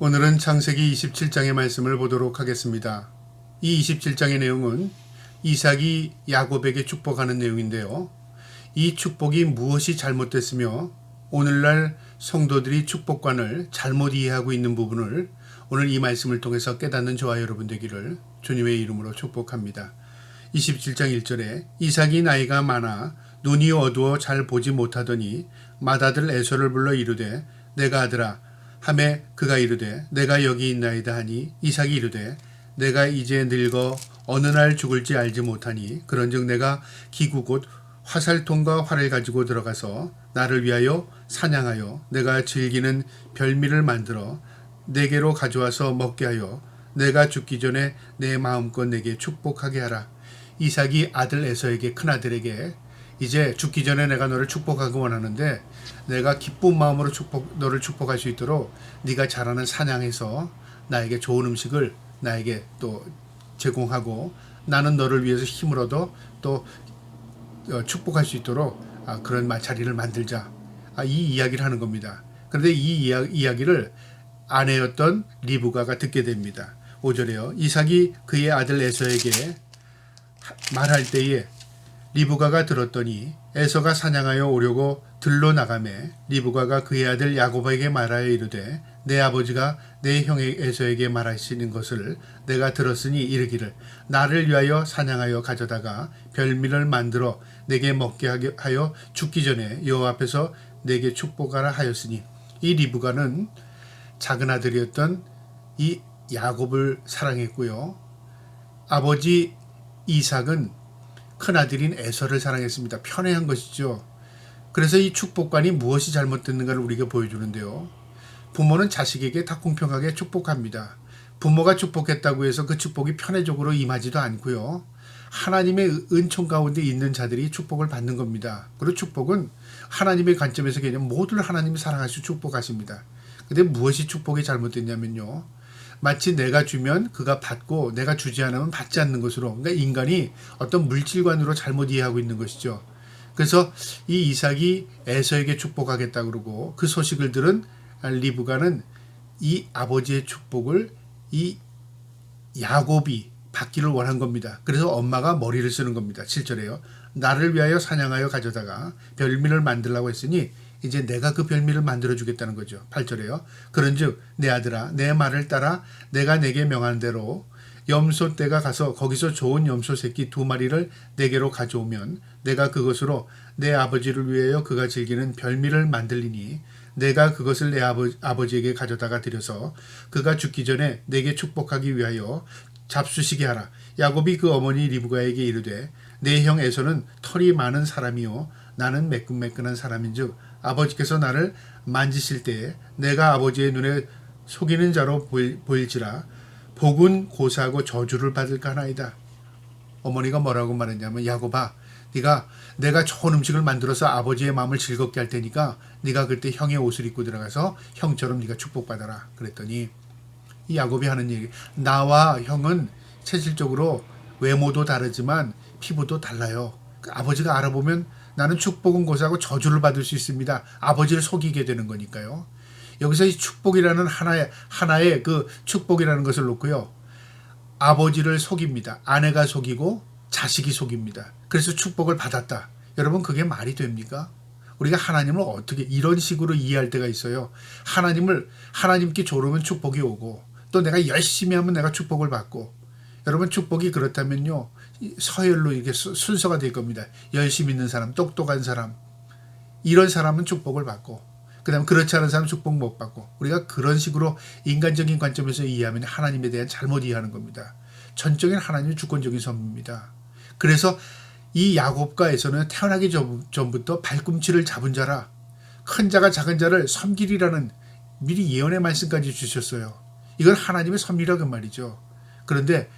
오늘은 창세기 27장의 말씀을 보도록 하겠습니다. 이 27장의 내용은 이삭이 야곱에게 축복하는 내용인데요. 이 축복이 무엇이 잘못됐으며 오늘날 성도들이 축복관을 잘못 이해하고 있는 부분을 오늘 이 말씀을 통해서 깨닫는 저와 여러분 되기를 주님의 이름으로 축복합니다. 27장 1절에 이삭이 나이가 많아 눈이 어두워 잘 보지 못하더니 맏아들 에서를 불러 이르되 내가 아들아 하매 그가 이르되 내가 여기 있나이다 하니 이삭이 이르되 내가 이제 늙어 어느 날 죽을지 알지 못하니 그런즉 내가 기구 곧 화살통과 활을 가지고 들어가서 나를 위하여 사냥하여 내가 즐기는 별미를 만들어 내게로 가져와서 먹게 하여 내가 죽기 전에 내 마음껏 내게 축복하게 하라. 이삭이 아들 에서에게 큰아들에게 이제 죽기 전에 내가 너를 축복하기 원하는데 내가 기쁜 마음으로 너를 축복할 수 있도록 네가 잘하는 사냥해서 나에게 좋은 음식을 나에게 또 제공하고 나는 너를 위해서 힘을 얻어 또 축복할 수 있도록 그런 자리를 만들자. 이 이야기를 하는 겁니다. 그런데 이 이야기를 아내였던 리브가가 듣게 됩니다. 5절에요. 이삭이 그의 아들 에서에게 말할 때에 리브가가 들었더니 에서가 사냥하여 오려고 들로 나가매 리브가가 그의 아들 야곱에게 말하여 이르되 내 아버지가 내 형 에서에게 말하시는 것을 내가 들었으니 이르기를 나를 위하여 사냥하여 가져다가 별미를 만들어 내게 먹게 하여 죽기 전에 여호와 앞에서 내게 축복하라 하였으니 이 리브가는 작은 아들이었던 이 야곱을 사랑했고요. 아버지 이삭은 큰아들인 에서를 사랑했습니다. 편애한 것이죠. 그래서 이 축복관이 무엇이 잘못됐는가를 우리가 보여주는데요. 부모는 자식에게 다 공평하게 축복합니다. 부모가 축복했다고 해서 그 축복이 편애적으로 임하지도 않고요. 하나님의 은총 가운데 있는 자들이 축복을 받는 겁니다. 그리고 축복은 하나님의 관점에서 그냥 모두를 하나님이 사랑하시고 축복하십니다. 근데 무엇이 축복이 잘못됐냐면요. 마치 내가 주면 그가 받고 내가 주지 않으면 받지 않는 것으로, 그러니까 인간이 어떤 물질관으로 잘못 이해하고 있는 것이죠. 그래서 이 이삭이 에서에게 축복하겠다 그러고 그 소식을 들은 리브가는 이 아버지의 축복을 이 야곱이 받기를 원한 겁니다. 그래서 엄마가 머리를 쓰는 겁니다. 7절에요. 나를 위하여 사냥하여 가져다가 별미를 만들라고 했으니 이제 내가 그 별미를 만들어 주겠다는 거죠. 8절에요. 그런즉 내 아들아 내 말을 따라 내가 내게 명한 대로 염소 떼가 가서 거기서 좋은 염소 새끼 2마리를 내게로 가져오면 내가 그것으로 내 아버지를 위하여 그가 즐기는 별미를 만들리니 내가 그것을 내 아버지에게 가져다가 드려서 그가 죽기 전에 내게 축복하기 위하여 잡수시게 하라. 야곱이 그 어머니 리브가에게 이르되 내 형 에서는 털이 많은 사람이요 나는 매끈매끈한 사람인즉 아버지께서 나를 만지실 때에 내가 아버지의 눈에 속이는 자로 보일지라 복은 고사하고 저주를 받을까 하나이다. 어머니가 뭐라고 말했냐면 야곱아 내가 좋은 음식을 만들어서 아버지의 마음을 즐겁게 할 테니까 네가 그때 형의 옷을 입고 들어가서 형처럼 네가 축복받아라. 그랬더니 이 야곱이 하는 얘기, 나와 형은 체질적으로 외모도 다르지만 피부도 달라요. 아버지가 알아보면 나는 축복은 고사하고 저주를 받을 수 있습니다. 아버지를 속이게 되는 거니까요. 여기서 이 축복이라는 하나의 그 축복이라는 것을 놓고요. 아버지를 속입니다. 아내가 속이고 자식이 속입니다. 그래서 축복을 받았다. 여러분 그게 말이 됩니까? 우리가 하나님을 어떻게 이런 식으로 이해할 때가 있어요. 하나님께 조르면 축복이 오고 또 내가 열심히 하면 내가 축복을 받고 여러분 축복이 그렇다면요. 서열로 이렇게 순서가 될 겁니다. 열심히 있는 사람, 똑똑한 사람 이런 사람은 축복을 받고 그 다음에 그렇지 않은 사람은 축복 못 받고 우리가 그런 식으로 인간적인 관점에서 이해하면 하나님에 대한 잘못 이해하는 겁니다. 전적인 하나님의 주권적인 섭리입니다. 그래서 이 야곱과 에서는 태어나기 전부터 발꿈치를 잡은 자라 큰 자가 작은 자를 섬기리라는 미리 예언의 말씀까지 주셨어요. 이건 하나님의 섭리라고 말이죠. 그런데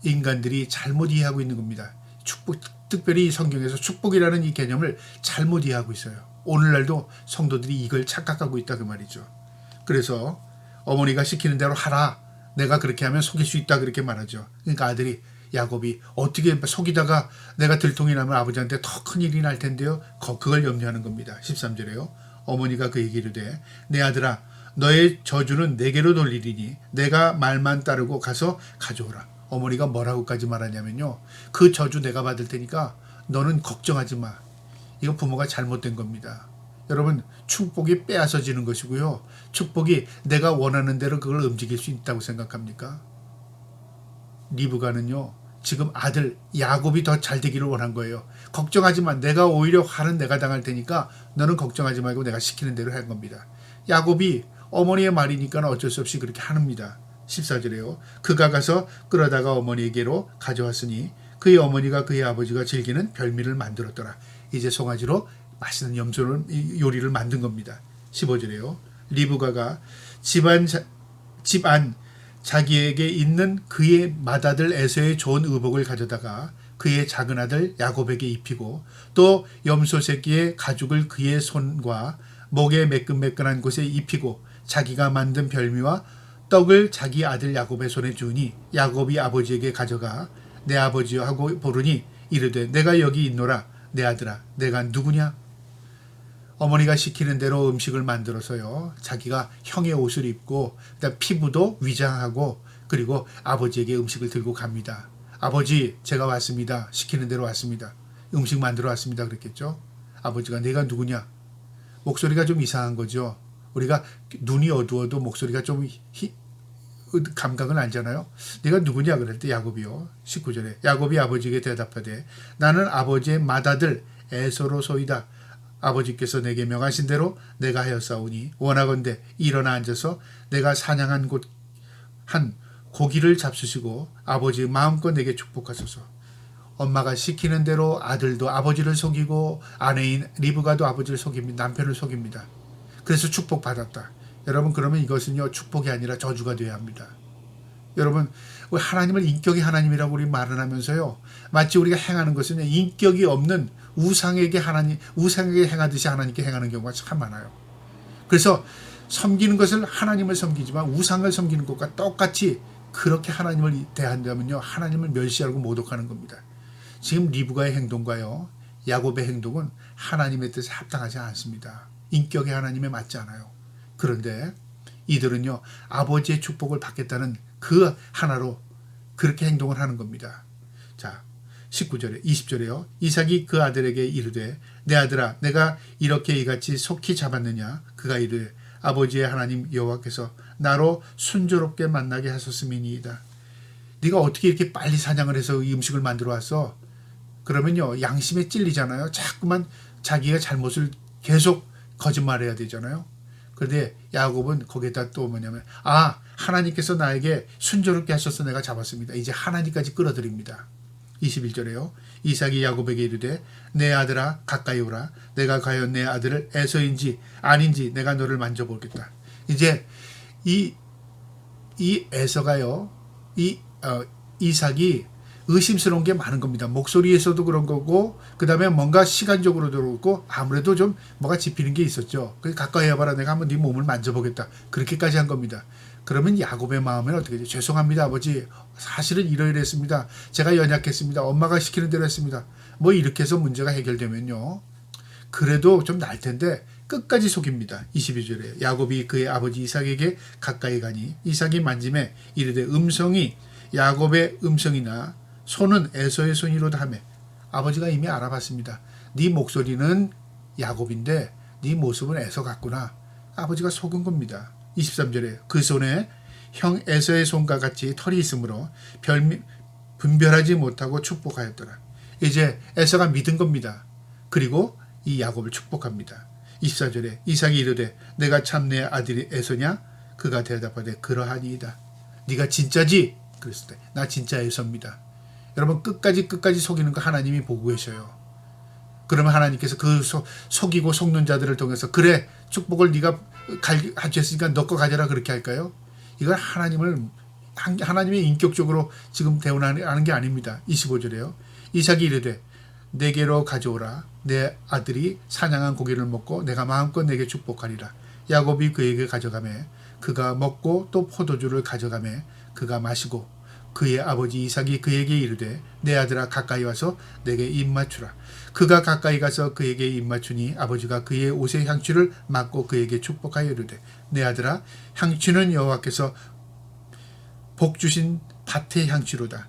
인간들이 잘못 이해하고 있는 겁니다. 축복, 특별히 성경에서 축복이라는 이 개념을 잘못 이해하고 있어요. 오늘날도 성도들이 이걸 착각하고 있다 그 말이죠. 그래서 어머니가 시키는 대로 하라. 내가 그렇게 하면 속일 수 있다 그렇게 말하죠. 그러니까 아들이 야곱이 어떻게 속이다가 내가 들통이 나면 아버지한테 더 큰일이 날 텐데요. 그걸 염려하는 겁니다. 13절에요. 어머니가 그 얘기를 돼 내 아들아 너의 저주는 내게로 돌리리니 내가 말만 따르고 가서 가져오라. 어머니가 뭐라고까지 말하냐면요. 그 저주 내가 받을 테니까 너는 걱정하지 마. 이거 부모가 잘못된 겁니다. 여러분, 축복이 빼앗아지는 것이고요. 축복이 내가 원하는 대로 그걸 움직일 수 있다고 생각합니까? 리브가는요. 지금 아들 야곱이 더 잘 되기를 원한 거예요. 걱정하지 마. 내가 오히려 화는 내가 당할 테니까 너는 걱정하지 말고 내가 시키는 대로 한 겁니다. 야곱이 어머니의 말이니까 어쩔 수 없이 그렇게 합니다. 14절에요. 그가 가서 끌어다가 어머니에게로 가져왔으니 그의 어머니가 그의 아버지가 즐기는 별미를 만들었더라. 이제 송아지로 맛있는 요리를 만든 겁니다. 15절에요. 리브가가 집안 자기에게 있는 그의 맏아들 에서의 좋은 의복을 가져다가 그의 작은 아들 야곱에게 입히고 또 염소 새끼의 가죽을 그의 손과 목에 매끈매끈한 곳에 입히고 자기가 만든 별미와 떡을 자기 아들 야곱의 손에 주니 야곱이 아버지에게 가져가 내 아버지여 하고 부르니 이르되 내가 여기 있노라. 내 아들아 내가 누구냐? 어머니가 시키는 대로 음식을 만들어서요. 자기가 형의 옷을 입고 그다음 피부도 위장하고 그리고 아버지에게 음식을 들고 갑니다. 아버지 제가 왔습니다. 시키는 대로 왔습니다. 음식 만들어 왔습니다. 그랬겠죠. 아버지가 내가 누구냐? 목소리가 좀 이상한 거죠. 우리가 눈이 어두워도 목소리가 좀 감각은 알잖아요. 네가 누구냐 그럴 때 야곱이요. 19절에 야곱이 아버지에게 대답하되 나는 아버지의 맏아들 에서로소이다. 아버지께서 내게 명하신 대로 내가 하였사오니 원하건대 일어나 앉아서 내가 사냥한 곳 한 고기를 잡수시고 아버지 마음껏 내게 축복하소서. 엄마가 시키는 대로 아들도 아버지를 속이고 아내인 리브가도 아버지를 속입니다. 남편을 속입니다. 그래서 축복받았다. 여러분 그러면 이것은요 축복이 아니라 저주가 되어야 합니다. 여러분 하나님을 인격의 하나님이라고 우리 말을 하면서요 마치 우리가 행하는 것은 인격이 없는 우상에게 행하듯이 하나님께 행하는 경우가 참 많아요. 그래서 섬기는 것을 하나님을 섬기지만 우상을 섬기는 것과 똑같이 그렇게 하나님을 대한다면요 하나님을 멸시하고 모독하는 겁니다. 지금 리브가의 행동과요 야곱의 행동은 하나님의 뜻에 합당하지 않습니다. 인격의 하나님에 맞지 않아요. 그런데 이들은요 아버지의 축복을 받겠다는 그 하나로 그렇게 행동을 하는 겁니다. 자 19절에 20절에요. 이삭이 그 아들에게 이르되 내 아들아 내가 이렇게 이같이 속히 잡았느냐? 그가 이르되 아버지의 하나님 여호와께서 나로 순조롭게 만나게 하셨음이니이다. 네가 어떻게 이렇게 빨리 사냥을 해서 이 음식을 만들어 왔어? 그러면요 양심에 찔리잖아요. 자꾸만 자기가 잘못을 계속 거짓말해야 되잖아요. 그런데 야곱은 거기에다 또 뭐냐면 하나님께서 나에게 순조롭게 하셔서 내가 잡았습니다. 이제 하나님까지 끌어들입니다. 21절에요. 이삭이 야곱에게 이르되 내 아들아 가까이 오라. 내가 과연 내 아들을 에서인지 아닌지 내가 너를 만져보겠다. 이제 이 에서가요. 이삭이 의심스러운 게 많은 겁니다. 목소리에서도 그런 거고 그 다음에 뭔가 시간적으로도 그렇고 아무래도 좀 뭐가 짚히는 게 있었죠. 그래서 가까이 해봐라. 내가 한번 네 몸을 만져보겠다. 그렇게까지 한 겁니다. 그러면 야곱의 마음은 어떻게 되죠? 죄송합니다 아버지. 사실은 이러이랬습니다. 제가 연약했습니다. 엄마가 시키는 대로 했습니다. 뭐 이렇게 해서 문제가 해결되면요. 그래도 좀 날 텐데 끝까지 속입니다. 22절에 야곱이 그의 아버지 이삭에게 가까이 가니 이삭이 만짐에 이르되 음성이 야곱의 음성이나 손은 에서의 손이로다 하매 아버지가 이미 알아봤습니다. 네 목소리는 야곱인데 네 모습은 에서 같구나. 아버지가 속은 겁니다. 23절에 그 손에 형 에서의 손과 같이 털이 있으므로 분별하지 못하고 축복하였더라. 이제 에서가 믿은 겁니다. 그리고 이 야곱을 축복합니다. 24절에 이삭이 이르되 내가 참 내 아들이 에서냐? 그가 대답하되 그러하니이다. 네가 진짜지? 그랬을 때 나 진짜 에서입니다. 여러분 끝까지 속이는 거 하나님이 보고 계셔요. 그러면 하나님께서 그 속이고 속는 자들을 통해서 그래 축복을 네가 가졌으니까 너 거 가져라 그렇게 할까요? 이건 하나님의 인격적으로 지금 대언하는 게 아닙니다. 25절에요. 이삭이 이르되 내게로 가져오라. 내 아들이 사냥한 고기를 먹고 내가 마음껏 내게 축복하리라. 야곱이 그에게 가져가매 그가 먹고 또 포도주를 가져가매 그가 마시고 그의 아버지 이삭이 그에게 이르되 내 아들아 가까이 와서 내게 입 맞추라. 그가 가까이 가서 그에게 입 맞추니 아버지가 그의 옷의 향취를 맡고 그에게 축복하여 이르되 내 아들아 향취는 여호와께서 복 주신 밭의 향취로다.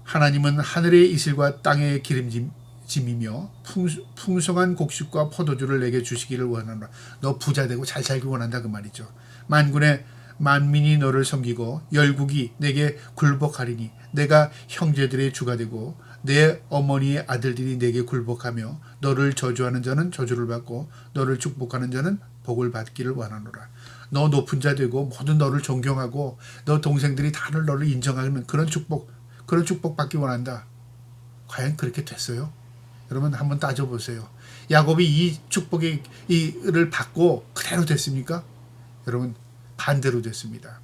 하나님은 하늘의 이슬과 땅의 기름짐이며 풍성한 곡식과 포도주를 내게 주시기를 원하노라. 너 부자 되고 잘 살기 원한다 그 말이죠. 만군의 만민이 너를 섬기고 열국이 내게 굴복하리니 내가 형제들의 주가 되고 내 어머니의 아들들이 내게 굴복하며 너를 저주하는 자는 저주를 받고 너를 축복하는 자는 복을 받기를 원하노라. 너 높은 자 되고 모든 너를 존경하고 너 동생들이 다 너를 인정하는 그런 축복 받기 원한다. 과연 그렇게 됐어요? 여러분 한번 따져보세요. 야곱이 이 축복을 받고 그대로 됐습니까? 여러분 반대로 됐습니다.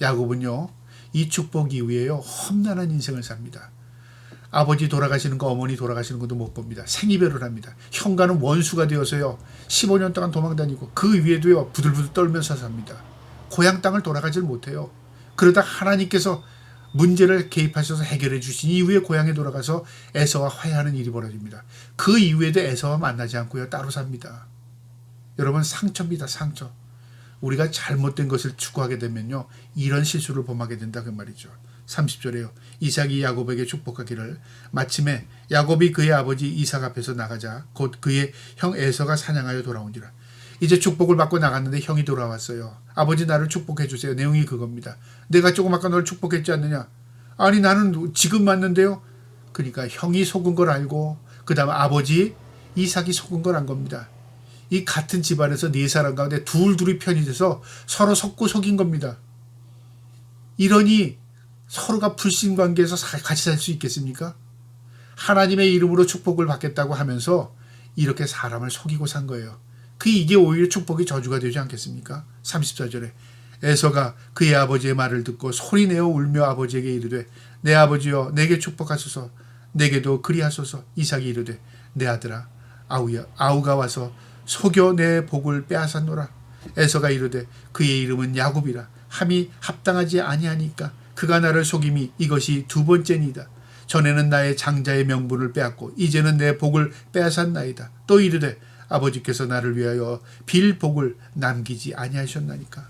야곱은요 이 축복 이후에요 험난한 인생을 삽니다. 아버지 돌아가시는 거 어머니 돌아가시는 것도 못 봅니다. 생이별을 합니다. 형과는 원수가 되어서요 15년 동안 도망다니고 그 위에도요 부들부들 떨면서 삽니다. 고향 땅을 돌아가질 못해요. 그러다 하나님께서 문제를 개입하셔서 해결해 주신 이후에 고향에 돌아가서 에서와 화해하는 일이 벌어집니다. 그 이후에도 에서와 만나지 않고요 따로 삽니다. 여러분 상처입니다. 상처. 우리가 잘못된 것을 추구하게 되면요 이런 실수를 범하게 된다 그 말이죠. 30절에요. 이삭이 야곱에게 축복하기를 마침에 야곱이 그의 아버지 이삭 앞에서 나가자 곧 그의 형 에서가 사냥하여 돌아온지라. 이제 축복을 받고 나갔는데 형이 돌아왔어요. 아버지 나를 축복해 주세요. 내용이 그겁니다. 내가 조금 아까 널 축복했지 않느냐. 아니 나는 지금 왔는데요. 그러니까 형이 속은 걸 알고 그 다음에 아버지 이삭이 속은 걸 안 겁니다. 이 같은 집안에서 네 사람 가운데 둘이 편이 돼서 서로 속고 속인 겁니다. 이러니 서로가 불신관계에서 같이 살 수 있겠습니까? 하나님의 이름으로 축복을 받겠다고 하면서 이렇게 사람을 속이고 산 거예요. 이게 오히려 축복이 저주가 되지 않겠습니까? 34절에 에서가 그의 아버지의 말을 듣고 소리내어 울며 아버지에게 이르되 내 아버지여 내게 축복하소서 내게도 그리하소서. 이삭이 이르되 내 아들아 아우가 와서 속여 내 복을 빼앗았노라. 에서가 이르되 그의 이름은 야곱이라 함이 합당하지 아니하니까 그가 나를 속임이 이것이 두 번째니이다. 전에는 나의 장자의 명분을 빼앗고 이제는 내 복을 빼앗았나이다. 또 이르되 아버지께서 나를 위하여 빌 복을 남기지 아니하셨나니까.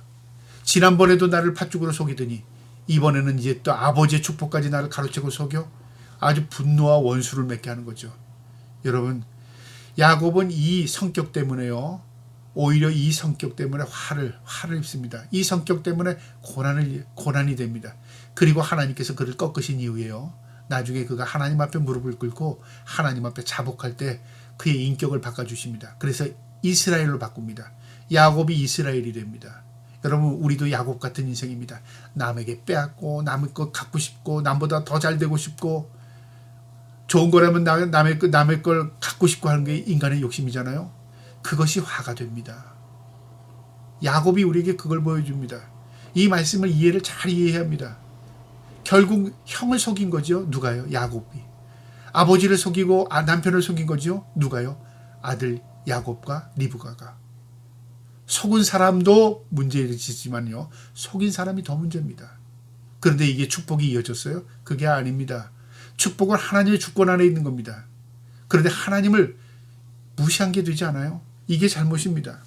지난번에도 나를 팥죽으로 속이더니 이번에는 이제 또 아버지의 축복까지 나를 가로채고 속여. 아주 분노와 원수를 맺게 하는 거죠. 여러분 야곱은 이 성격 때문에요 오히려 이 성격 때문에 화를 입습니다. 이 성격 때문에 고난이 됩니다. 그리고 하나님께서 그를 꺾으신 이후에요 나중에 그가 하나님 앞에 무릎을 꿇고 하나님 앞에 자복할 때 그의 인격을 바꿔주십니다. 그래서 이스라엘로 바꿉니다. 야곱이 이스라엘이 됩니다. 여러분 우리도 야곱 같은 인생입니다. 남에게 빼앗고 남의 것 갖고 싶고 남보다 더 잘 되고 싶고 좋은 거라면 남의 걸 갖고 싶고 하는 게 인간의 욕심이잖아요. 그것이 화가 됩니다. 야곱이 우리에게 그걸 보여줍니다. 이 말씀을 이해를 잘 이해해야 합니다. 결국 형을 속인 거죠. 누가요? 야곱이. 아버지를 속이고 남편을 속인 거죠. 누가요? 아들 야곱과 리브가가. 속은 사람도 문제이지만요. 속인 사람이 더 문제입니다. 그런데 이게 축복이 이어졌어요? 그게 아닙니다. 축복은 하나님의 주권 안에 있는 겁니다. 그런데 하나님을 무시한 게 되지 않아요? 이게 잘못입니다.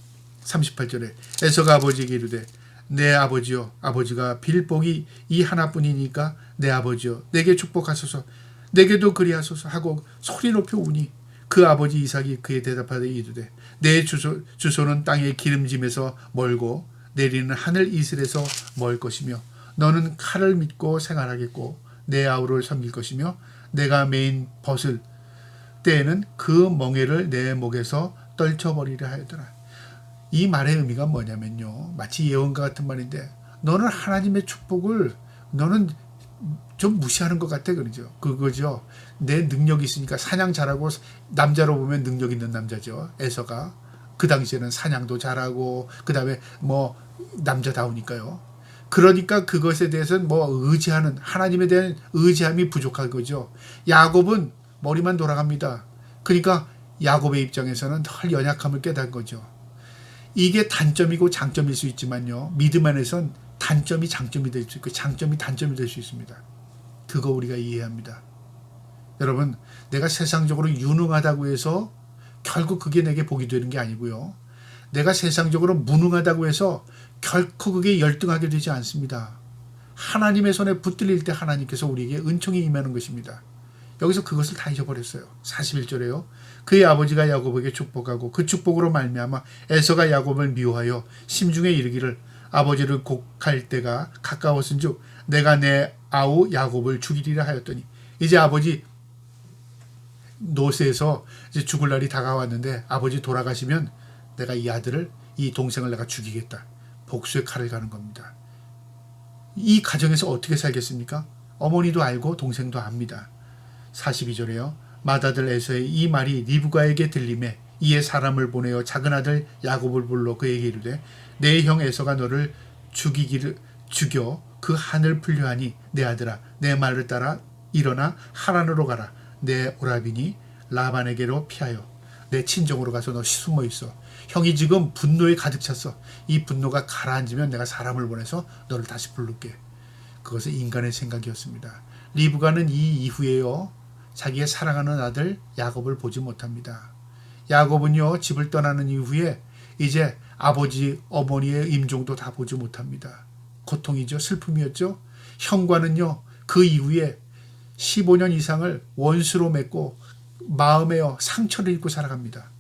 38절에 에서가 아버지에게 이르되 내 아버지여 아버지가 빌 복이 이 하나뿐이니까 내 아버지여 내게 축복하소서 내게도 그리하소서 하고 소리 높여 우니 그 아버지 이삭이 그에 대답하되 이르되 내 주소는 땅의 기름짐에서 멀고 내리는 하늘 이슬에서 멀 것이며 너는 칼을 믿고 생활하겠고 내 아우를 섬길 것이며 내가 메인 벗을 때에는 그 멍에를 내 목에서 떨쳐버리려 하였더라. 이 말의 의미가 뭐냐면요. 마치 예언과 같은 말인데 너는 하나님의 축복을 너는 좀 무시하는 것 같아 그러죠. 그거죠. 내 능력이 있으니까 사냥 잘하고 남자로 보면 능력 있는 남자죠. 에서가 그 당시에는 사냥도 잘하고 그 다음에 뭐 남자다우니까요. 그러니까 그것에 대해서는 뭐 의지하는 하나님에 대한 의지함이 부족한 거죠. 야곱은 머리만 돌아갑니다. 그러니까 야곱의 입장에서는 덜 연약함을 깨달은 거죠. 이게 단점이고 장점일 수 있지만요. 믿음 안에선 단점이 장점이 될 수 있고 장점이 단점이 될 수 있습니다. 그거 우리가 이해합니다. 여러분, 내가 세상적으로 유능하다고 해서 결국 그게 내게 복이 되는 게 아니고요. 내가 세상적으로 무능하다고 해서 결코 그게 열등하게 되지 않습니다. 하나님의 손에 붙들릴 때 하나님께서 우리에게 은총이 임하는 것입니다. 여기서 그것을 다 잊어버렸어요. 41절에요. 그의 아버지가 야곱에게 축복하고 그 축복으로 말미암아 에서가 야곱을 미워하여 심중에 이르기를 아버지를 곡할 때가 가까웠은즉 내가 내 아우 야곱을 죽이리라 하였더니, 이제 아버지 노새에서 이제 죽을 날이 다가왔는데 아버지 돌아가시면 내가 이 아들을, 이 동생을 내가 죽이겠다. 복수의 칼을 가는 겁니다. 이 가정에서 어떻게 살겠습니까? 어머니도 알고 동생도 압니다. 42절에요. 맏아들 에서의 이 말이 리브가에게 들림에 이에 사람을 보내어 작은 아들 야곱을 불러 그에게 이르되 내 형 에서가 너를 죽여 그 한을 풀려하니 내 아들아 내 말을 따라 일어나 하란으로 가라. 내 오라비니 라반에게로 피하여 내 친정으로 가서 너 숨어 있어. 형이 지금 분노에 가득 찼어. 이 분노가 가라앉으면 내가 사람을 보내서 너를 다시 부를게. 그것은 인간의 생각이었습니다. 리브가는 이 이후에요, 자기의 사랑하는 아들 야곱을 보지 못합니다. 야곱은요, 집을 떠나는 이후에 이제 아버지 어머니의 임종도 다 보지 못합니다. 고통이죠. 슬픔이었죠. 형과는요, 그 이후에 15년 이상을 원수로 맺고 마음에요 상처를 입고 살아갑니다.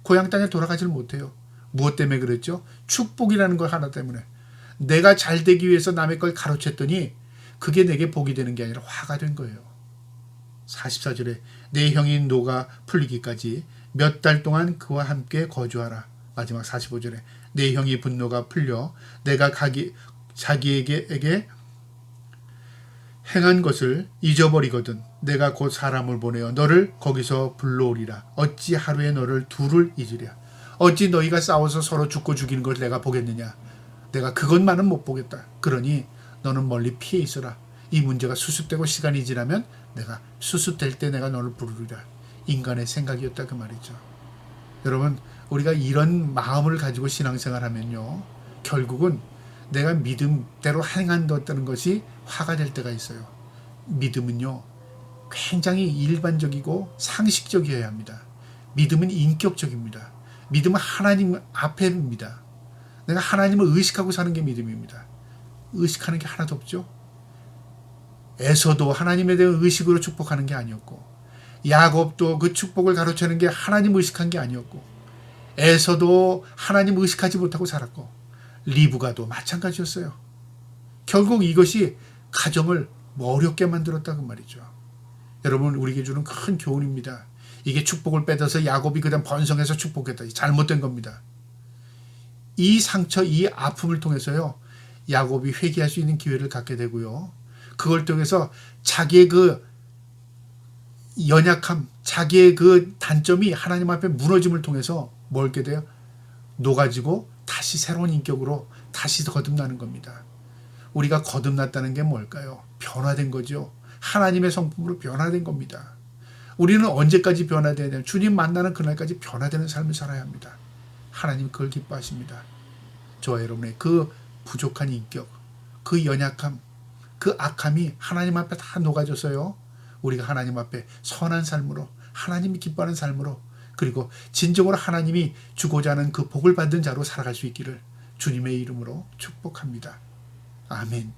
고향 땅에 돌아가질 못해요. 무엇 때문에 그랬죠? 축복이라는 걸 하나 때문에. 내가 잘 되기 위해서 남의 걸 가로챘더니 그게 내게 복이 되는 게 아니라 화가 된 거예요. 44절에 내 형인 노가 풀리기까지 몇 달 동안 그와 함께 거주하라. 마지막 45절에 내 형이 분노가 풀려 내가 자기에게 행한 것을 잊어버리거든 내가 곧 사람을 보내어 너를 거기서 불러오리라. 어찌 하루에 너를 둘을 잊으랴. 어찌 너희가 싸워서 서로 죽고 죽이는 걸 내가 보겠느냐. 내가 그것만은 못 보겠다. 그러니 너는 멀리 피해 있어라. 이 문제가 수습되고 시간이 지나면 내가 수습될 때 내가 너를 부르리라. 인간의 생각이었다 그 말이죠. 여러분, 우리가 이런 마음을 가지고 신앙생활하면요, 결국은 내가 믿음대로 행한다는 것이 화가 될 때가 있어요. 믿음은요, 굉장히 일반적이고 상식적이어야 합니다. 믿음은 인격적입니다. 믿음은 하나님 앞에입니다. 내가 하나님을 의식하고 사는 게 믿음입니다. 의식하는 게 하나도 없죠. 에서도 하나님에 대한 의식으로 축복하는 게 아니었고, 야곱도 그 축복을 가로채는 게 하나님 의식한 게 아니었고, 에서도 하나님 의식하지 못하고 살았고, 리브가도 마찬가지였어요. 결국 이것이 가정을 어렵게 만들었다고 말이죠. 여러분, 우리에게 주는 큰 교훈입니다. 이게 축복을 뺏어서 야곱이 그다음 번성해서 축복했다. 잘못된 겁니다. 이 상처, 이 아픔을 통해서요, 야곱이 회개할 수 있는 기회를 갖게 되고요, 그걸 통해서 자기의 그 연약함, 자기의 그 단점이 하나님 앞에 무너짐을 통해서 뭘게 돼요? 녹아지고 다시 새로운 인격으로 다시 거듭나는 겁니다. 우리가 거듭났다는 게 뭘까요? 변화된 거죠. 하나님의 성품으로 변화된 겁니다. 우리는 언제까지 변화되어야 되냐? 주님 만나는 그날까지 변화되는 삶을 살아야 합니다. 하나님 그걸 기뻐하십니다. 저와 여러분의 그 부족한 인격, 그 연약함, 그 악함이 하나님 앞에 다 녹아져서요, 우리가 하나님 앞에 선한 삶으로, 하나님이 기뻐하는 삶으로, 그리고 진정으로 하나님이 주고자 하는 그 복을 받은 자로 살아갈 수 있기를 주님의 이름으로 축복합니다. 아멘.